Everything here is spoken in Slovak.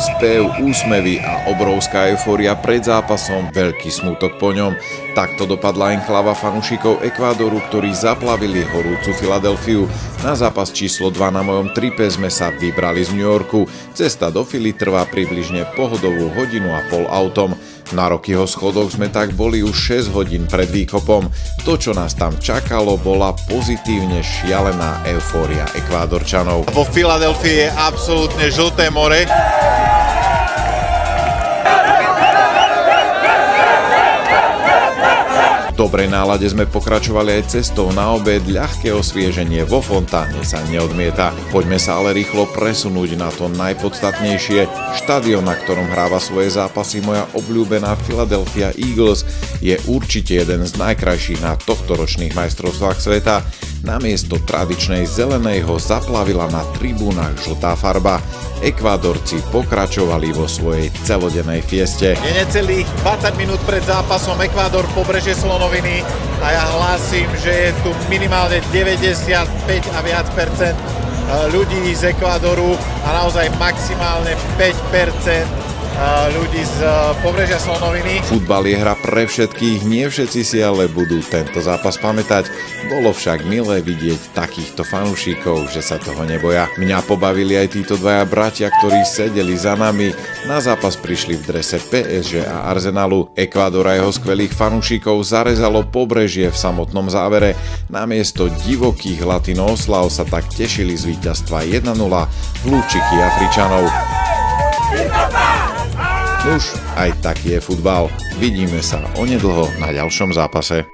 Spev, úsmevy a obrovská eufória pred zápasom, veľký smútok po ňom. Takto dopadla enklava fanúšikov Ekvádoru, ktorí zaplavili horúcu Filadelfiu. Na zápas číslo 2 na mojom tripe sme sa vybrali z New Yorku. Cesta do Fily trvá približne pohodovú hodinu a pol autom. Na Rockyho schodoch sme tak boli už 6 hodín pred výkopom. To, čo nás tam čakalo, bola pozitívne šialená eufória Ekvádorčanov. Vo Filadelfii je absolútne žlté more. V dobrej nálade sme pokračovali aj cestou na obed, ľahké osvieženie vo fontáne sa neodmieta. Poďme sa ale rýchlo presunúť na to najpodstatnejšie. Štadión, na ktorom hráva svoje zápasy moja obľúbená Philadelphia Eagles, je určite jeden z najkrajších na tohtoročných majstrovstvách sveta. Namiesto tradičnej zelenej ho zaplavila na tribúnach žltá farba. Ekvádorci pokračovali vo svojej celodennej fieste. Je necelých 20 minút pred zápasom Ekvádor pobrežie slonoviny a ja hlásim, že je tu minimálne 95 a viac percent ľudí z Ekvádoru a naozaj maximálne 5% ľudí z pobrežia slonoviny. Futbal je hra pre všetkých, nie všetci si ale budú tento zápas pamätať. Bolo však milé vidieť takýchto fanúšikov, že sa toho neboja. Mňa pobavili aj títo dvaja bratia, ktorí sedeli za nami. Na zápas prišli v drese PSG a Arsenalu. Ekvádor a jeho skvelých fanúšikov zarezalo pobrežie v samotnom závere. Namiesto divokých latino oslav sa tak tešili z víťazstva 1-0 lúčiky Afričanov. Už aj taký je futbal. Vidíme sa onedlho na ďalšom zápase.